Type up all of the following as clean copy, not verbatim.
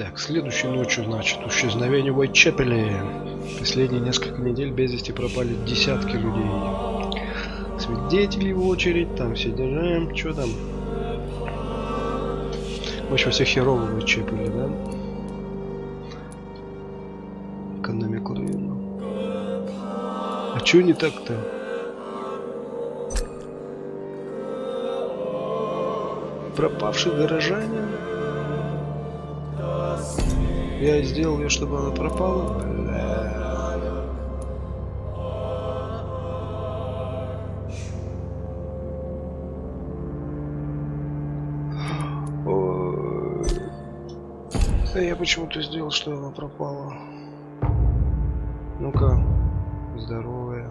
Так, следующей ночью, значит, исчезновение в Уйат-чепеле. Последние несколько недель без вести пропали десятки людей. Свидетелей в очередь, там все держаем. Что там? В общем, все херово в Уйат-чепеле, да? Экономику района. А чё не так-то? Пропавший горожанин? Я сделал ее, чтобы она пропала? Бля. Ой. Да я почему-то сделал, что она пропала. Ну-ка. Здоровая.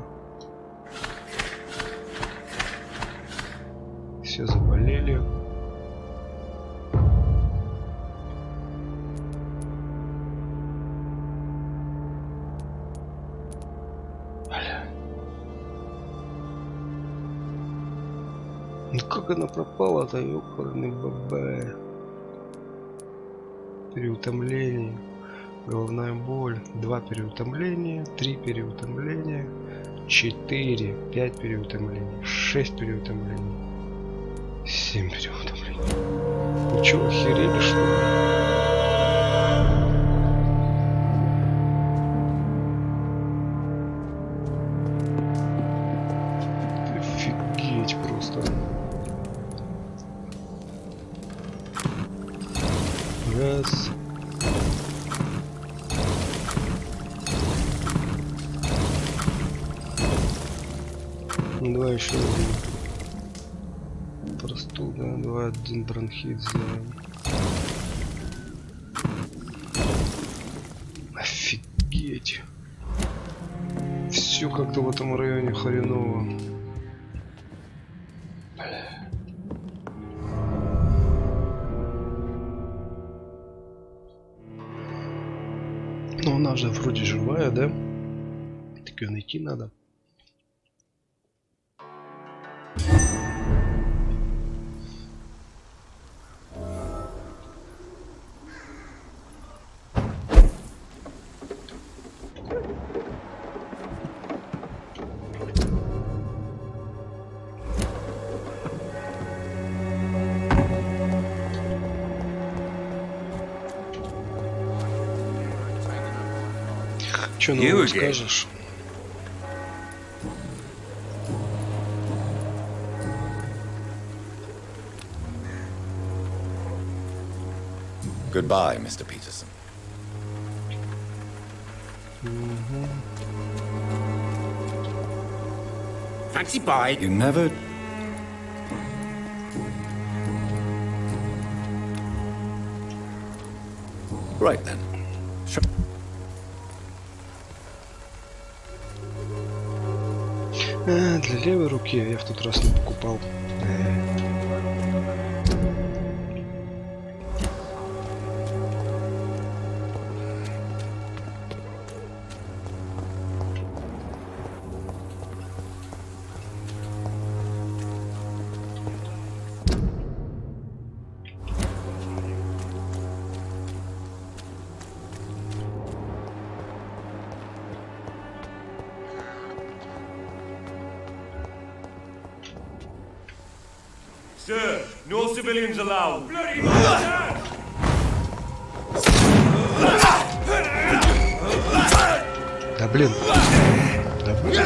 Все заболели. Ну как она пропала-то, ёкарный бабай. Переутомление, головная боль, 2 переутомления, 3 переутомления, 4, 5 переутомлений, 6 переутомлений, 7 переутомлений. Вы чё, охерели, что ли? Офигеть просто. Раз. Два еще один. Простуда, 2, 1 бронхит сделаем. Офигеть. Все как-то в этом районе хреново. Но она же вроде живая, да? Так ее найти надо. Что нового скажешь? Goodbye, Mr. Peterson. Fancy pie? You never... Right then. Sure. Для левой руки я в тот раз не покупал. Sir, no civilians allowed. Bloody murder! Да блин. Да блин.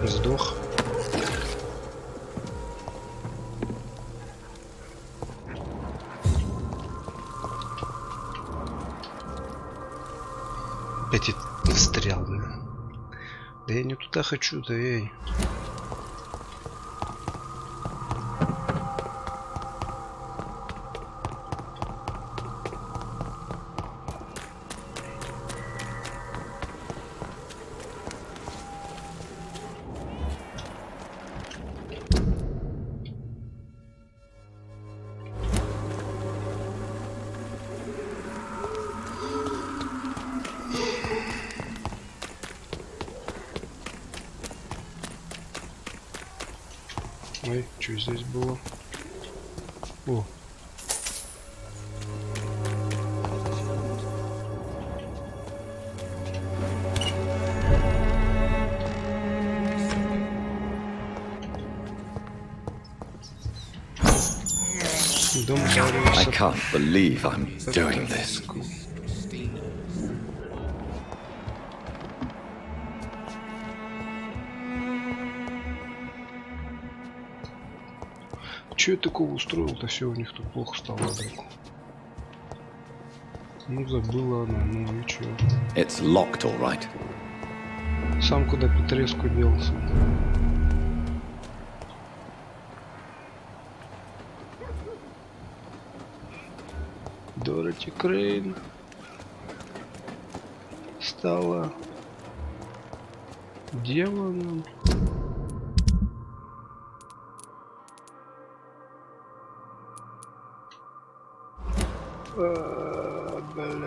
Сдох. Опять встрял, да? Да я не туда хочу-то, эй. Ой, что здесь было? О. I can't believe I'm doing this. Че я такого устроил-то, все у них тут плохо стало вдруг. Ну забыла она, ну и чё. It's locked, all right. Сам куда Петреску делся. Дороти Крейн стала демоном. Блин.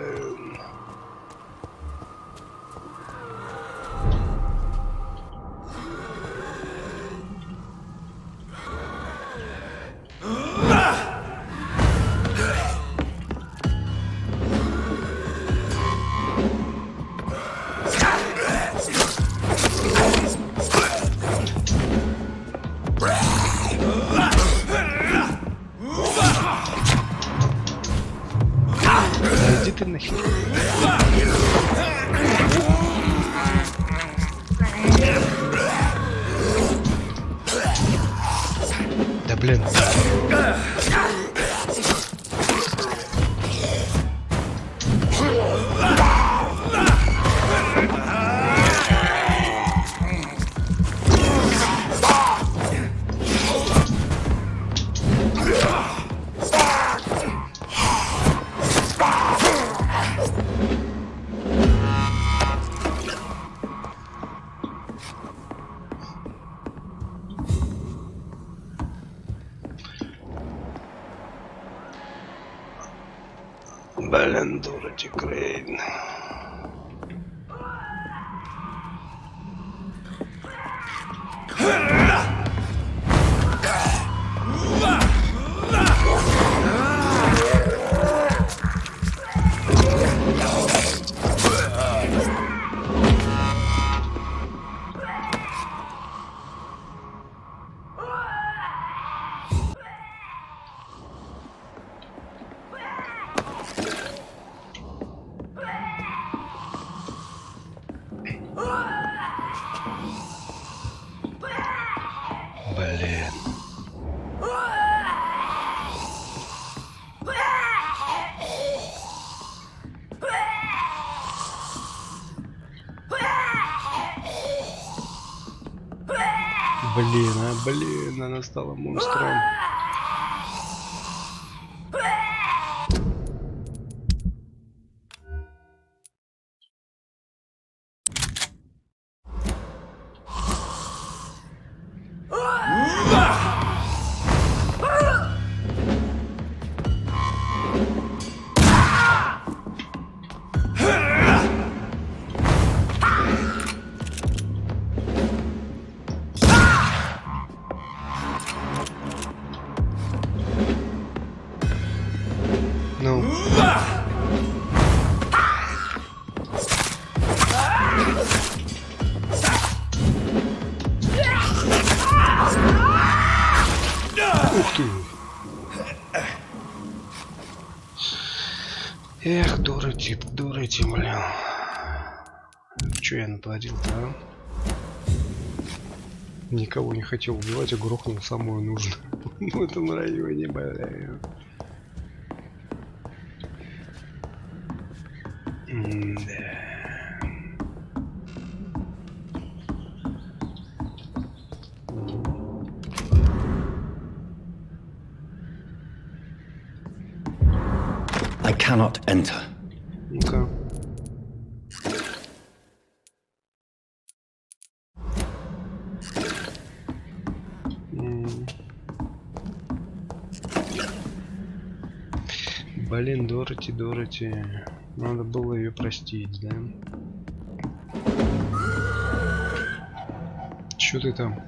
Иди ты нахер. Да блин. Блин, Дороти Крейн. Блин. Блин, она стала монстром. Ну. Ух ты. Эх, Дороти, блин. Че я натворил-то, а? Никого не хотел убивать, а грохнул самую нужную. В этом районе, блин. I cannot enter. Ну-ка. Блин, Дороти. Надо было ее простить, да? Чё ты там?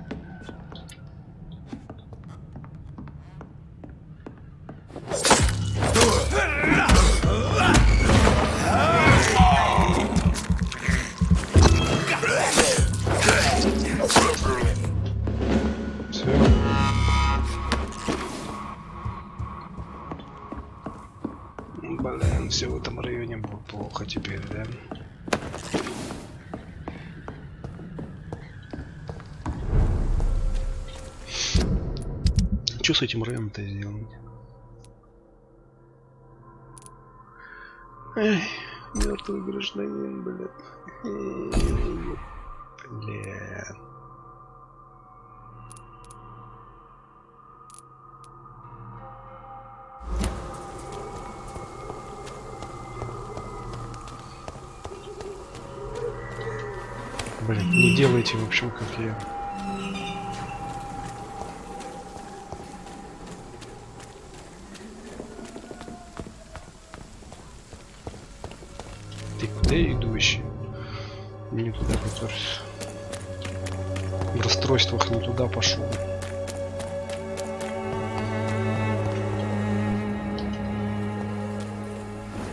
Блин, все в этом районе было плохо теперь, да? Что с этим районом-то сделать? Эй, мертвый гражданин, блядь. Блядь. Блин, не делайте, в общем, как я. Ты куда я иду вообще? Не туда поперся. В расстройствах не туда пошел.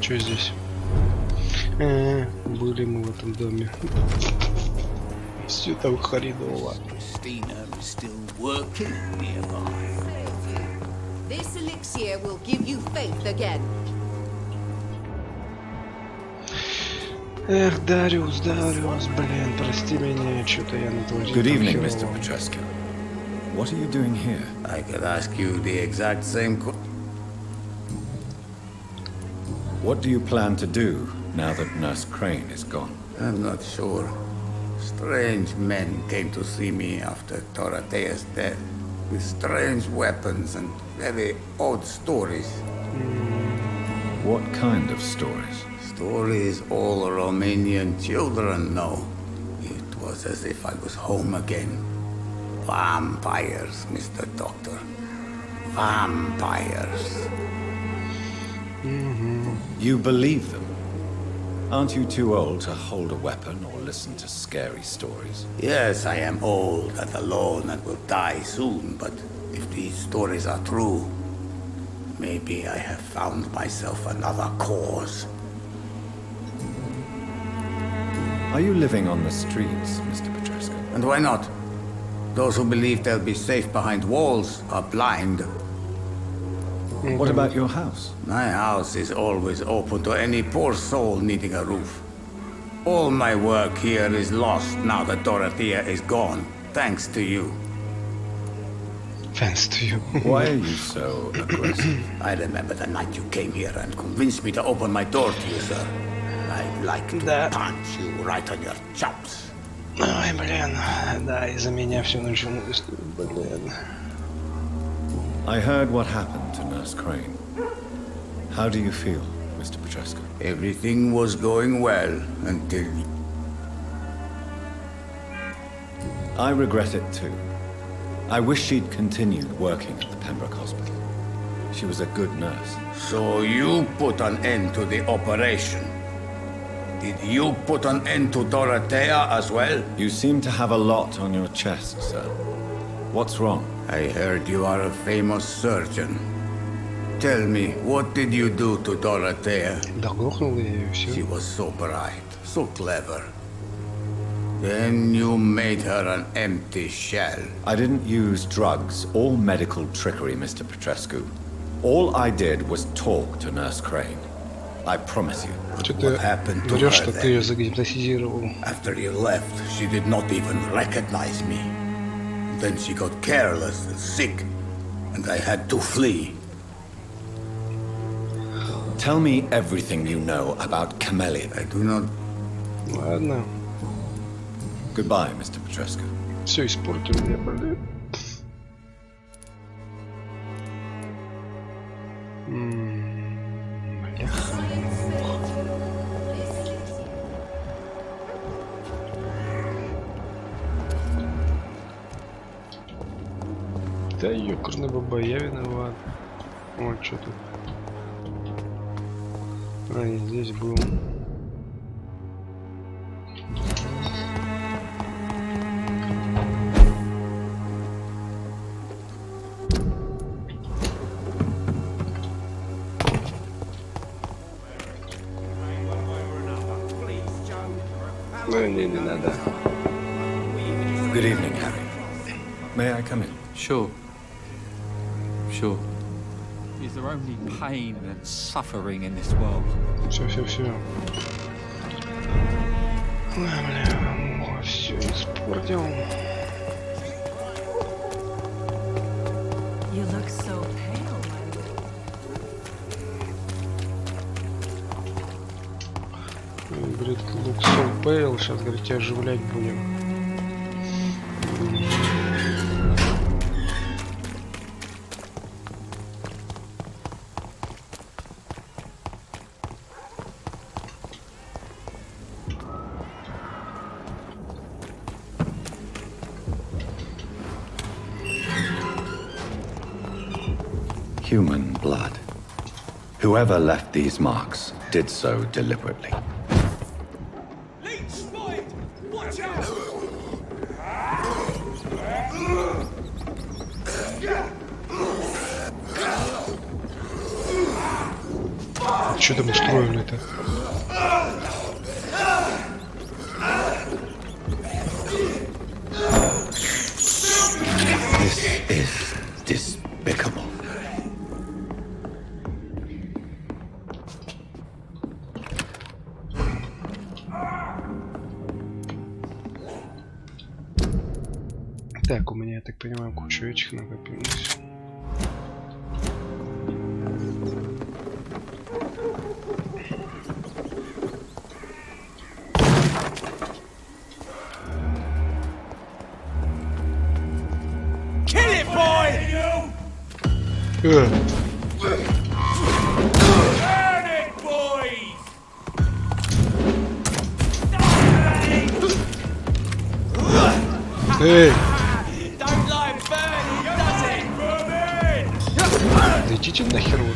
Что здесь? Были мы в этом доме. Все там хреново. This elixir will give you faith again. Эх, Дариус, блин, прости меня, что-то я натворил. Good evening, Mr. Petrescu. What are you doing here? I could ask you the exact same What do you plan to do now that Nurse Crane is gone? I'm not sure. Strange men came to see me after Dorothea's death, with strange weapons and very odd stories. What kind of stories? Stories all Romanian children know. It was as if I was home again. Vampires, Mr. Doctor. Vampires. You believe them? Aren't you too old to hold a weapon or listen to scary stories? Yes, I am old and alone and will die soon, but if these stories are true, maybe I have found myself another cause. Are you living on the streets, Mr. Petrescu? And why not? Those who believe they'll be safe behind walls are blind. What about your house? My house is always open to any poor soul needing a roof. All my work here is lost now that Dorothea is gone, thanks to you. Thanks to you. Why are you so aggressive? I remember the night you came here and convinced me to open my door to you, sir. I'd like to punch you right on your chops. Ой, блин, да, из-за меня все началось, блин. I heard what happened to Nurse Crane. How do you feel, Mr. Petrescu? Everything was going well until... I regret it too. I wish she'd continued working at the Pembroke Hospital. She was a good nurse. So you put an end to the operation. Did you put an end to Dorothea as well? You seem to have a lot on your chest, sir. What's wrong? I heard you are a famous surgeon. Tell me, what did you do to Dorothea? Да грохнул я ее, She все. was so bright, so clever. Then you made her an empty shell. I didn't use drugs or medical trickery, Mr. Petrescu. All I did was talk to Nurse Crane. I promise you. Что What ты happened to врешь, her что then? ты ее загипнотизировал? After you left, she did not even recognize me. Then she got careless and sick, and I had to flee. Tell me everything you know about Camellia. I do not... Ладно, Goodbye, Mr. Petrescu. все испортил мне, блин. Бляха. Да ёкарный баба, я виноват. Вот что тут. А, я здесь был. Ну, не надо. Good evening, Harry. May I come in? Sure. Is there only pain and suffering in this world? Все. Бля, все испортил. You look so pale, my lord. Говорит, look so pale. Сейчас, говорит, тебя оживлять будем. Human blood. Whoever left these marks did so deliberately. Leech spotted! Watch out! Что там устроено-то? This is despicable. Так, у меня, я так понимаю, куча этих накопилось. Kill it, boy! Э, Burn it, boys! эй, Don't like burning, does it? Vermin! да идите нахер вы.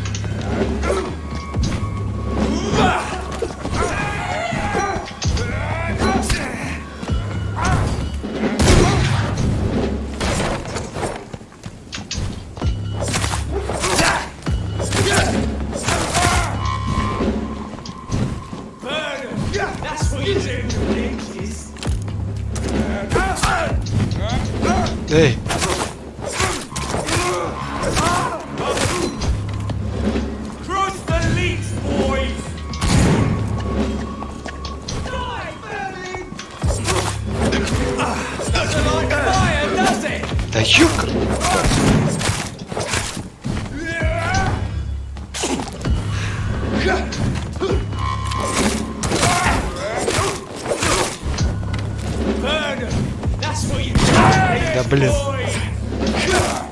That's what you do, leeches. Эй, Crush the leech, boys! Die, Vermin! Doesn't like fire, does it? да ёкар. Burn 'em. That's what you do, Да блин. boys!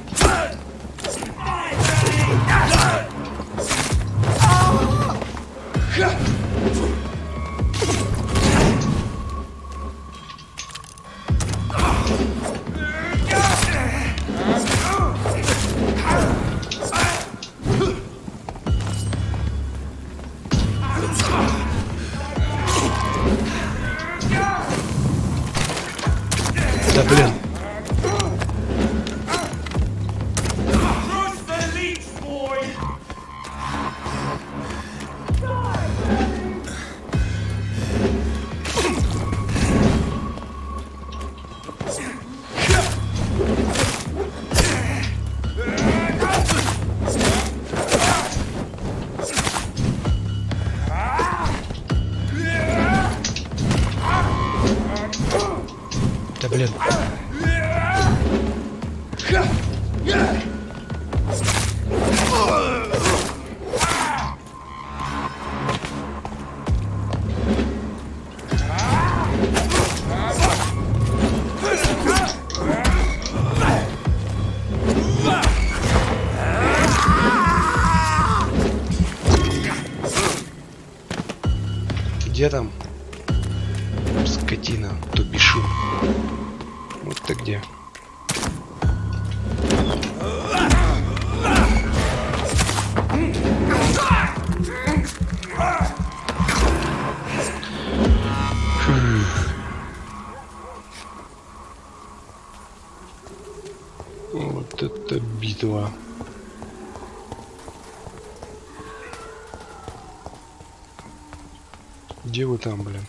Да блин. Crush the leech, boys! Да блин. Где там? Скотина, Тоби Шин. Вот ты где? Вот это битва. Где вы там, блин?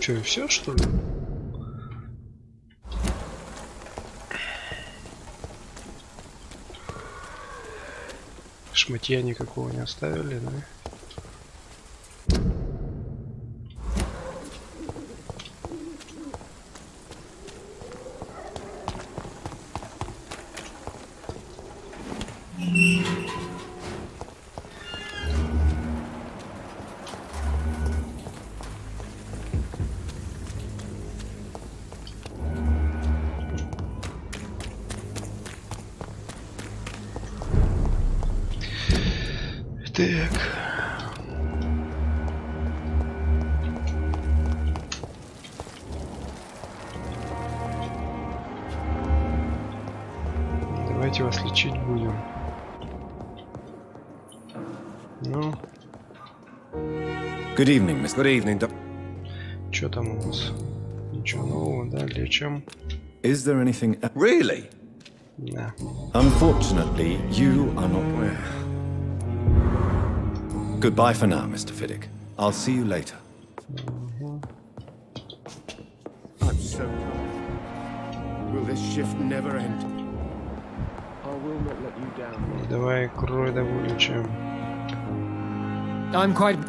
Че, все что ли? Шматья никакого не оставили, да? Так. Давайте вас лечить будем. Ну. Good evening, Miss. Good evening, Doctor. Что там у вас? Ничего нового, да? Лечим. Is there anything? Really? Да. Unfortunately, you are not. Goodbye for now, Mr. Fiddick. I'll see you later. I'm so tired. Will this shift never end? I will not let you down. Давай крой да вылечим. I'm quite...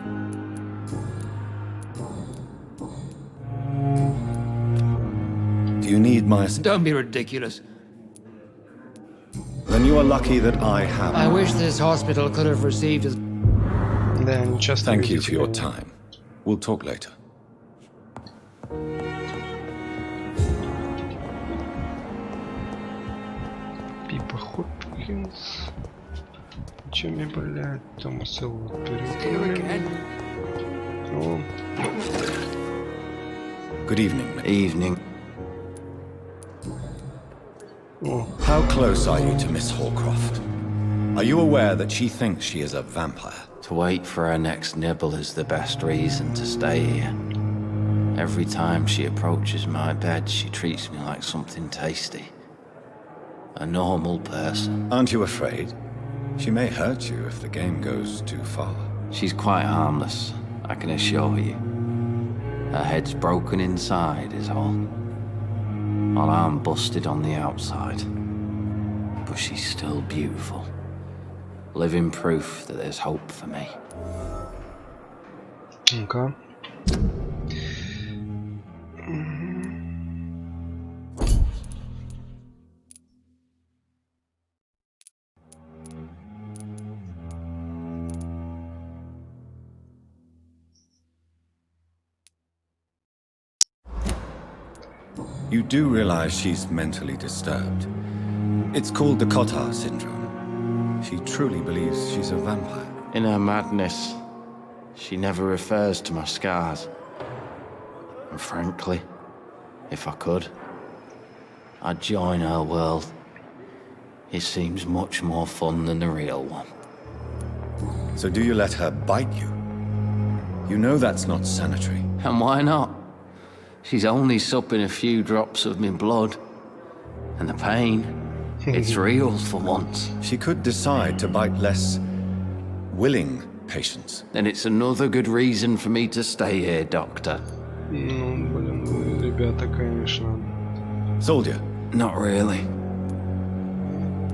Do you need my Don't be ridiculous. Then you are lucky that I have. I wish this hospital could have received as... Да, не часто. Thank you for your time. We'll talk later. Пипа Хопкинс. Чем мне, блядь, Томаса упыря? О, Good evening. Evening. о, How close are you to Miss Hallcroft? Are you aware that she thinks she is a vampire? To wait for her next nibble is the best reason to stay here. Every time she approaches my bed, she treats me like something tasty. A normal person. Aren't you afraid? She may hurt you if the game goes too far. She's quite harmless, I can assure you. Her head's broken inside is all. While I'm busted on the outside. But she's still beautiful. Living proof that there's hope for me. ну-ка. You do realize she's mentally disturbed. It's called the Cotard syndrome. She truly believes she's a vampire. In her madness, she never refers to my scars. And frankly, if I could, I'd join her world. It seems much more fun than the real one. So do you let her bite you? You know that's not sanitary. And why not? She's only supping a few drops of my blood. And the pain, it's real for once. She could decide to bite less willing patients. Then it's another good reason for me to stay here, Doctor. Ну, блин, вы, ребята, конечно. Soldier, Not really.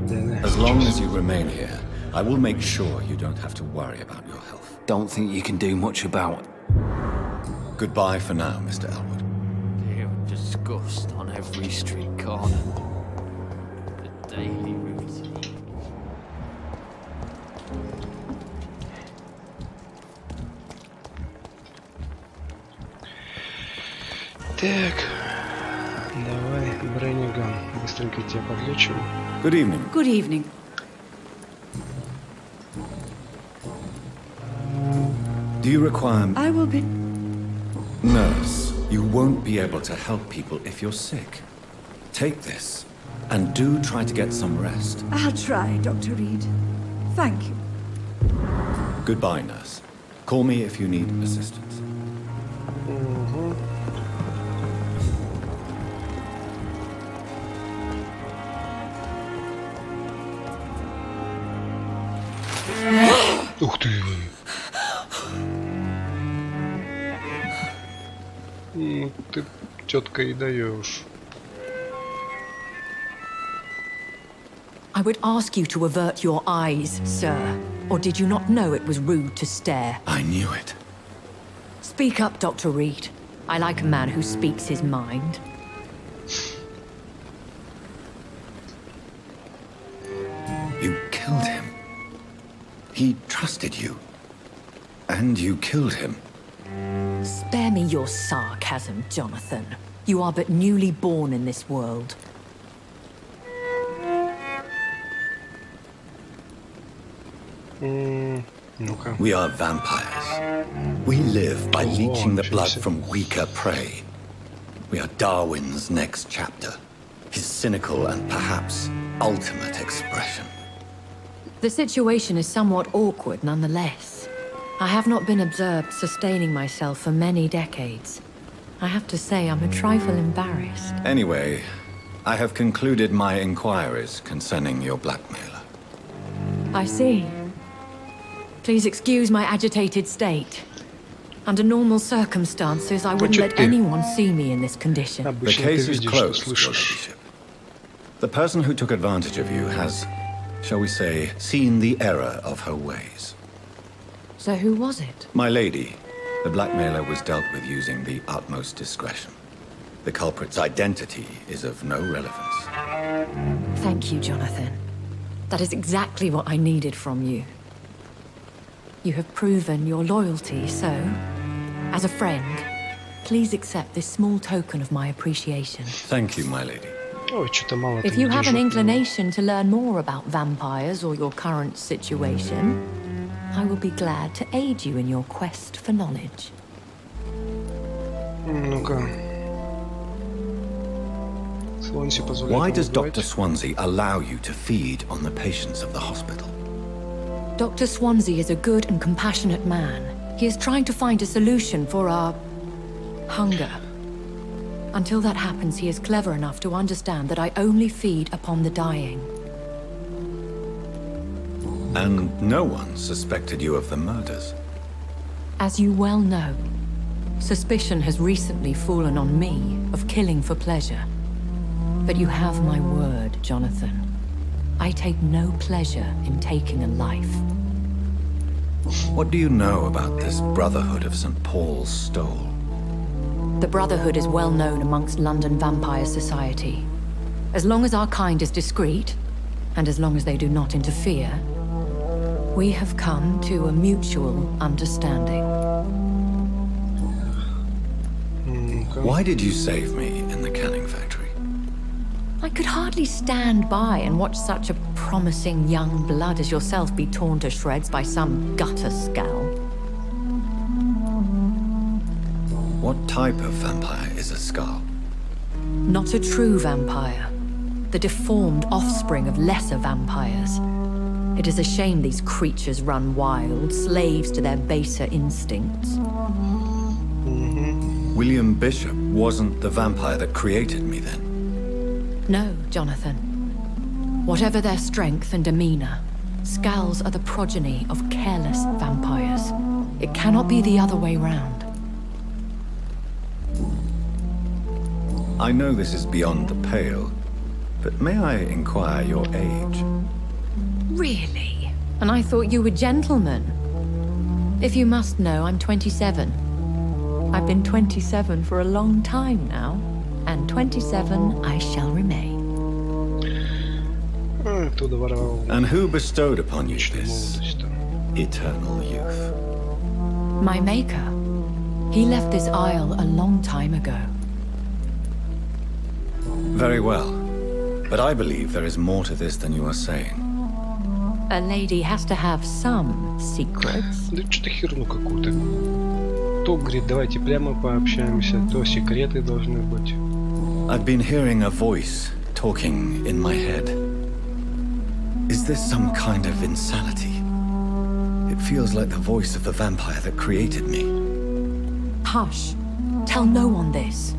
Да, да. as long as you remain here, I will make sure you don't have to worry about your health. Don't think you can do much about it. Goodbye for now, Mr. Elwood. Fear and disgust on every street corner. The daily routine. Так, давай, Бренниган, быстренько тебя подлечим. Good evening. Good evening. Do you require... I will be... Nurse, you won't be able to help people if you're sick. Take this, and do try to get some rest. I'll try, Dr. Reed. Thank you. Goodbye, nurse. Call me if you need assistance. Ух ты! Ты, тетка, и даешь. I would ask you to avert your eyes, sir. Or did you not know it was rude to stare? I knew it. Speak up, Dr. Reed. I like a man who speaks his mind. You killed him. He trusted you. And you killed him. Spare me your sarcasm, Jonathan. You are but newly born in this world. Ну-ка. We are vampires. We live by leeching the blood from weaker prey. We are Darwin's next chapter. His cynical and perhaps ultimate expression. The situation is somewhat awkward nonetheless. I have not been observed sustaining myself for many decades. I have to say I'm a trifle embarrassed. Anyway, I have concluded my inquiries concerning your blackmailer. I see. Please excuse my agitated state. Under normal circumstances, I wouldn't let anyone see me in this condition. The case is closed, Your Ladyship. The person who took advantage of you has, shall we say, seen the error of her ways. So who was it? My lady, the blackmailer was dealt with using the utmost discretion. The culprit's identity is of no relevance. Thank you, Jonathan. That is exactly what I needed from you. You have proven your loyalty, so, as a friend, please accept this small token of my appreciation. Thank you, my lady. Ой, что-то мало. If you have an inclination to learn more about vampires or your current situation, I will be glad to aid you in your quest for knowledge. Ну-ка. Why does Dr. Swansea allow you to feed on the patients of the hospital? Dr. Swansea is a good and compassionate man. He is trying to find a solution for our hunger. Until that happens, he is clever enough to understand that I only feed upon the dying. And no one suspected you of the murders? As you well know, suspicion has recently fallen on me of killing for pleasure. But you have my word, Jonathan. I take no pleasure in taking a life. What do you know about this Brotherhood of St. Paul's Stole? The Brotherhood is well known amongst London Vampire Society. As long as our kind is discreet, and as long as they do not interfere, we have come to a mutual understanding. Why did you save me in the canning factory? I could hardly stand by and watch such a promising young blood as yourself be torn to shreds by some gutter scowl. What type of vampire is a skull? Not a true vampire. The deformed offspring of lesser vampires. It is a shame these creatures run wild, slaves to their baser instincts. William Bishop wasn't the vampire that created me then? No, Jonathan. Whatever their strength and demeanor, Skulls are the progeny of careless vampires. It cannot be the other way round. I know this is beyond the pale, but may I inquire your age? Really? And I thought you were gentlemen. If you must know, I'm 27. I've been 27 for a long time now, and 27 I shall remain. And who bestowed upon you this eternal youth? My maker. He left this isle a long time ago. Very well. But I believe there is more to this than you are saying. A lady has to have some secrets. Да что-то херню какую-то. То говорит, давайте прямо пообщаемся, то секреты должны быть. I've been hearing a voice talking in my head. Is this some kind of insanity? It feels like the voice of the vampire that created me. Hush. Tell no one this.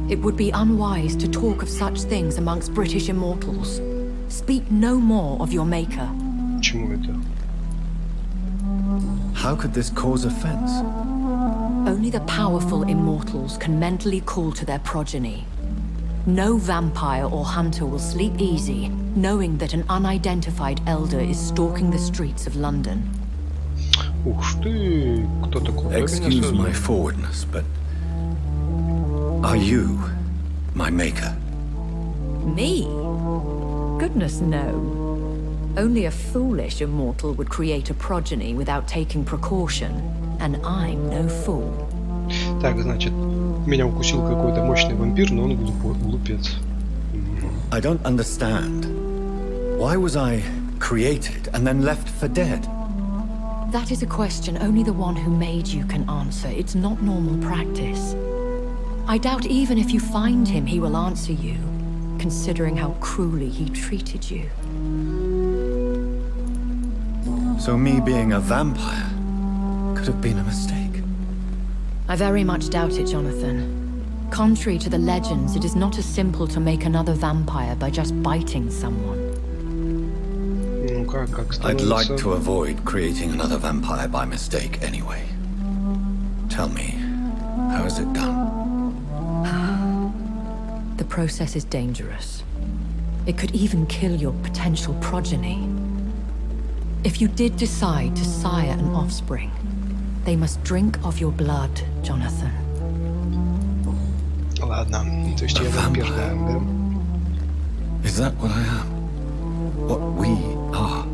It would be unwise to talk of such things amongst British immortals. Speak no more of your maker. Почему это? How could this cause offense? Only the powerful immortals can mentally call to their progeny. No vampire or hunter will sleep easy, knowing that an unidentified elder is stalking the streets of London. Ух ты, кто такой? Excuse my forwardness, but are you my maker? Me? Goodness, no. Only a foolish immortal would create a progeny without taking precaution, and I'm no fool. Так, значит, меня укусил какой-то мощный вампир, но он глупец. I don't understand. Why was I created and then left for dead? That is a question only the one who made you can answer. It's not normal practice. I doubt even if you find him, he will answer you, considering how cruelly he treated you. So me being a vampire could have been a mistake. I very much doubt it, Jonathan. Contrary to the legends, it is not as simple to make another vampire by just biting someone. I'd like to avoid creating another vampire by mistake anyway. Tell me, how is it done? The process is dangerous. It could even kill your potential progeny. If you did decide to sire an offspring, they must drink of your blood, Jonathan. Ладно, то есть я вампир, да? Is that what I am? What we are?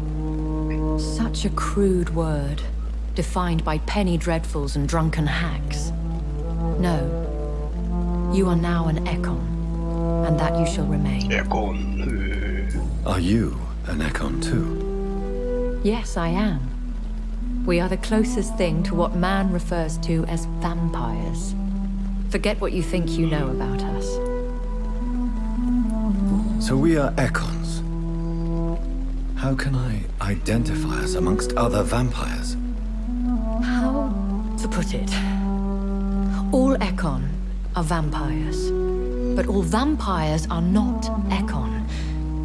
Such a crude word, defined by penny dreadfuls and drunken hacks. No. You are now an Ekon, and that you shall remain. Экон. Are you an Ekon too? Yes, I am. We are the closest thing to what man refers to as vampires. Forget what you think you know about us. So we are Ekons. How can I identify us amongst other vampires? How to put it? All Ekon are vampires. But all vampires are not Ekon.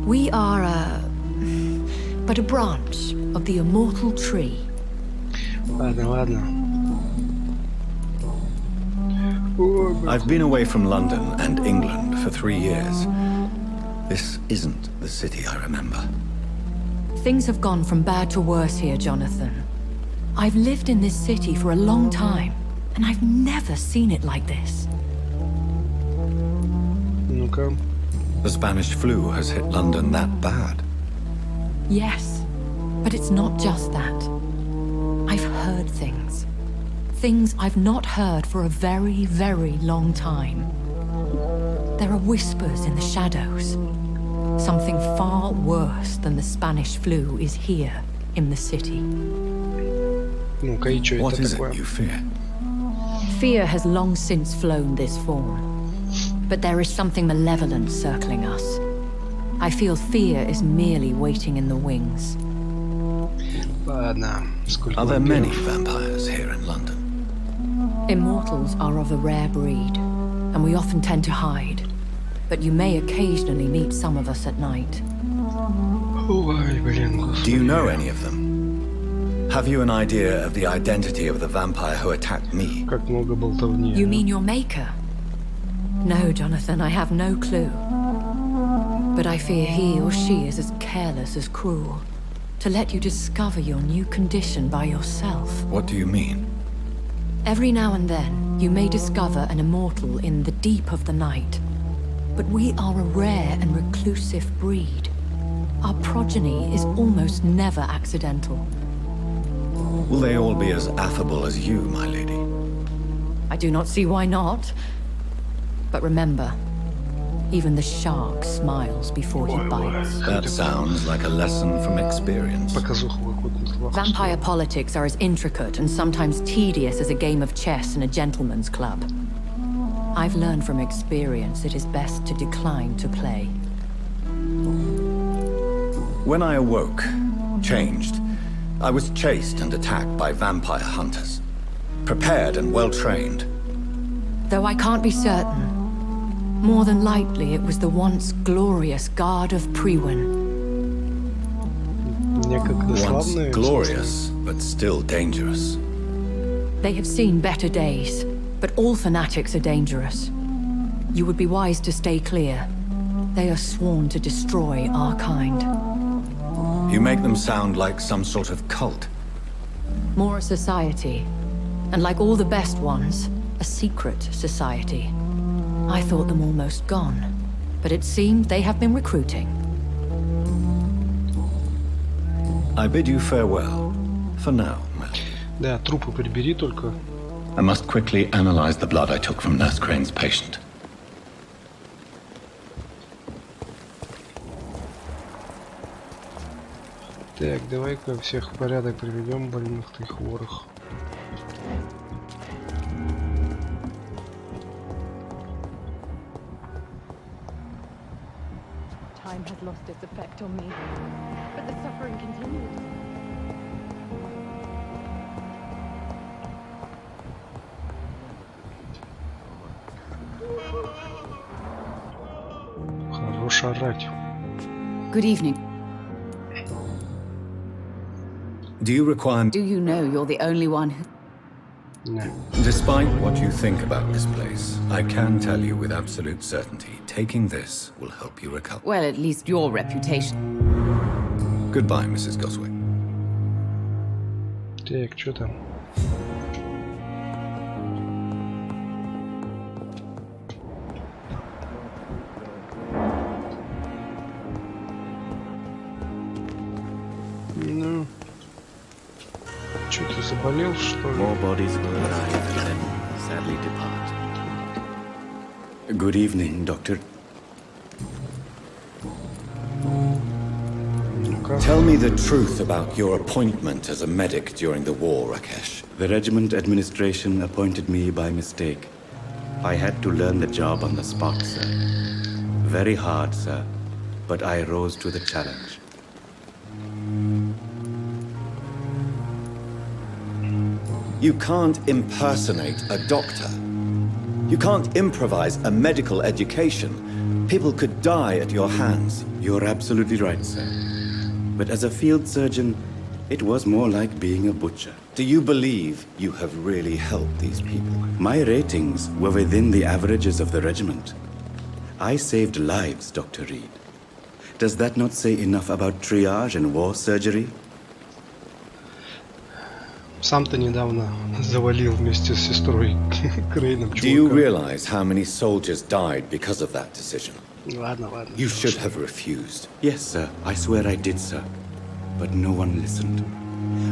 We are but a branch of the immortal tree. Ладно. I've been away from London and England for 3 years. This isn't the city I remember. Things have gone from bad to worse here, Jonathan. I've lived in this city for a long time, and I've never seen it like this. Ну-ка. The Spanish flu has hit London that bad. Yes, but it's not just that. I've heard things. Things I've not heard for a very, very long time. There are whispers in the shadows. Something far worse than the Spanish flu is here in the city. Ну-ка, и что What это is такое? it you fear? Fear has long since flown this form. But there is something malevolent circling us. I feel fear is merely waiting in the wings. Ладно, сколько Are there many вампиров? vampires here in London? Immortals are of a rare breed, and we often tend to hide. But you may occasionally meet some of us at night. Ой, блин, господи. Do you know any of them? Have you an idea of the identity of the vampire who attacked me? Как много болтовни. You mean your maker? No, Jonathan, I have no clue. But I fear he or she is as careless as cruel. To let you discover your new condition by yourself. What do you mean? Every now and then, you may discover an immortal in the deep of the night. But we are a rare and reclusive breed. Our progeny is almost never accidental. Will they all be as affable as you, my lady? I do not see why not. But remember, even the shark smiles before he bites. That sounds like a lesson from experience. Показуху какую-то. Vampire politics are as intricate and sometimes tedious as a game of chess in a gentleman's club. I've learned from experience it is best to decline to play. When I awoke, changed, I was chased and attacked by vampire hunters. Prepared and well-trained. Though I can't be certain, more than likely it was the once glorious Guard of Priwen. Некогда Once славные. glorious, but still dangerous. They have seen better days, but all fanatics are dangerous. You would be wise to stay clear. They are sworn to destroy our kind. You make them sound like some sort of cult. More a society. And like all the best ones, a secret society. I thought them almost gone, but it seemed they have been recruiting. I bid you farewell. For now, Mel. Да, трупы прибери только. I must quickly analyze the blood I took from Nurse Crane's patient. Так, давай-ка всех в порядок приведем, больных-то и хворых. Time has lost its effect on me, but the suffering continues. Хорош орать. Good evening. Do you require... Do you know you're the only one who... Не. Despite what you think about this place, I can tell you with absolute certainty, taking this will help you recover. Well, at least your reputation. Goodbye, Mrs. Goswick. Так, что там? Ну... Что, ты заболел, что ли? More bodies will arrive and then sadly depart. Good evening, Doctor. Ну-ка. Tell me the truth about your appointment as a medic during the war, Rakesh. The regiment administration appointed me by mistake. I had to learn the job on the spot, sir. Very hard, sir, but I rose to the challenge. You can't impersonate a doctor. You can't improvise a medical education. People could die at your hands. You're absolutely right, sir. But as a field surgeon, it was more like being a butcher. Do you believe you have really helped these people? My ratings were within the averages of the regiment. I saved lives, Dr. Reed. Does that not say enough about triage and war surgery? Сам-то недавно завалил вместе с сестрой Крейном чувака. Do you realize how many soldiers died because of that decision? Ладно, ладно. You should have refused. Yes, sir. I swear I did, sir. But no one listened.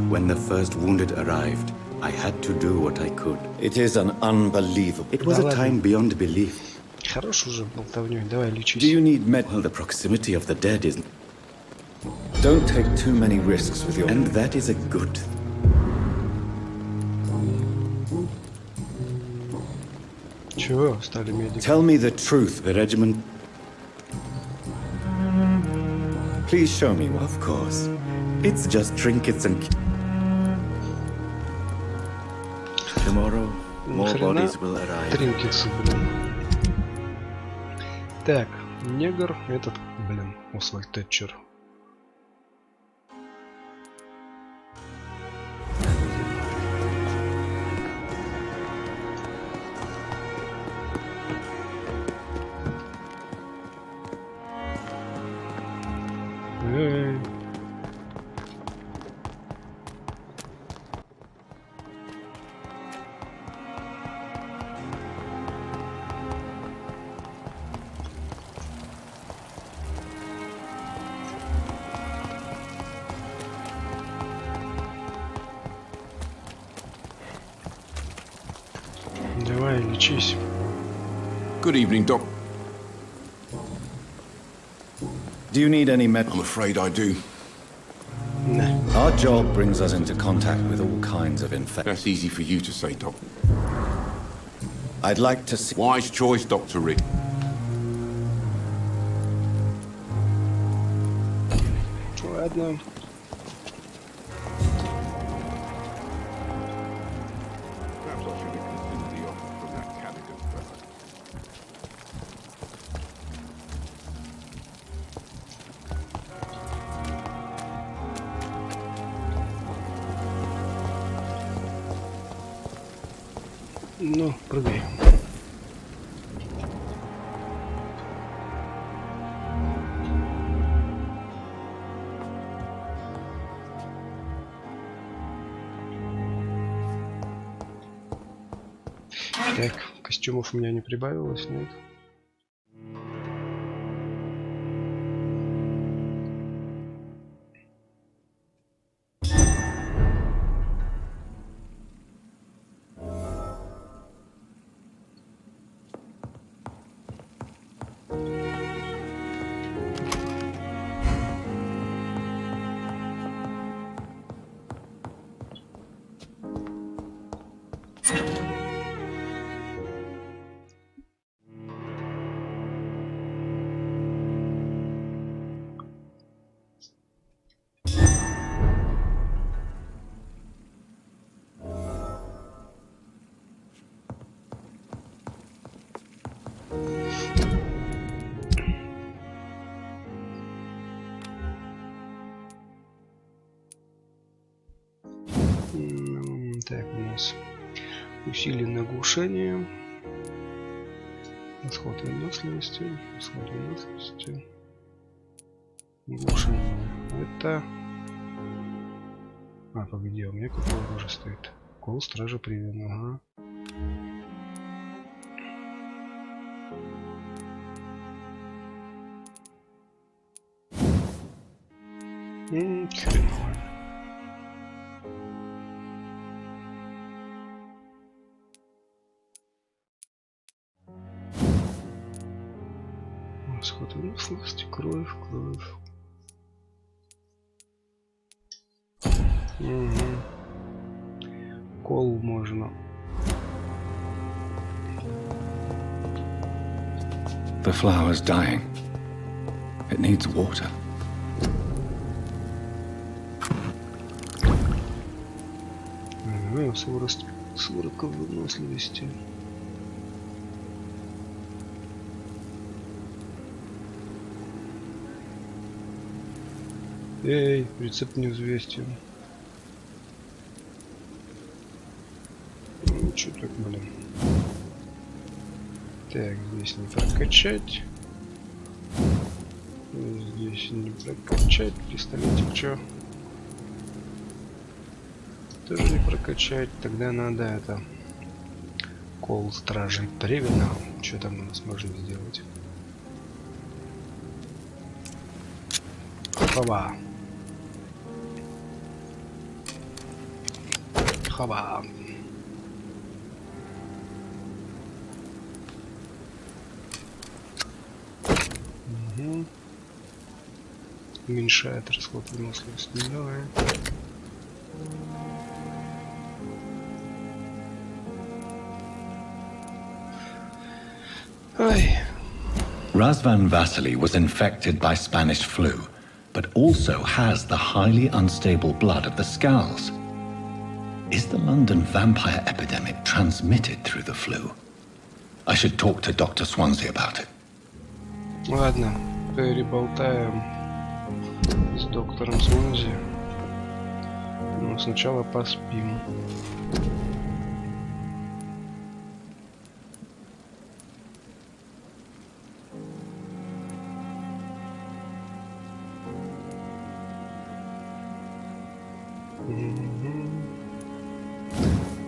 When the first wounded arrived, I had to do what I could. It is an unbelievable... It was a time beyond belief. Хорош уже болтовнёй, давай лечись. Do you need med... Well, the proximity of the dead is... Don't take too many risks with your... And that is a good... Чего стали медики? Tell me the truth. The regiment... Please show me one. Of course. It's just trinkets and... Tomorrow, more bodies will arrive. Тринкетсы, блин. Так, негр, этот, блин, Освальд Тэтчер. Давай, лечись. Good evening, Doc. Do you need any med... I'm afraid I do. Our job brings us into contact with all kinds of infections. That's easy for you to say, Doc. I'd like to see... Wise choice, Dr. Reed. Ладно. Perhaps I should have considered the offer from that Cadigan fella. Ну, прыгай. Так, костюмов у меня не прибавилось, нет? Так, у нас усиленное глушение, расход выносливости, глушение. Это... А, погоди, у меня какое оружие стоит? Кол стража приведен, ага. Хреново. Расход выносливости, кровь. Угу. Кол можно. The flower's dying. It needs water. Сыворотка выносливости. Эй, рецепт неизвестен. Ну, что так, блин. Так, здесь не прокачать. Здесь не прокачать. Пистолетик, что? Тоже не прокачать. Тогда надо это... Кол стражей Превена. Что там мы сможем сделать? Хава. Хава. Угу. Уменьшает расход выносливости. Давай. Ой. Razvan Vasily was infected by Spanish flu, but also has the highly unstable blood of the Skulls. Is the London vampire epidemic transmitted through the flu? I should talk to Dr. Swansea about it. Ладно, переболтаем с доктором Свонзи. Но сначала поспим.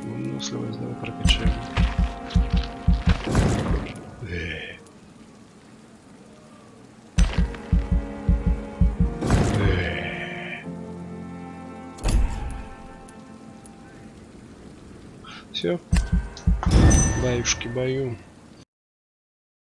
Выносливость давай прокачаем. Все. Баюшки, баю.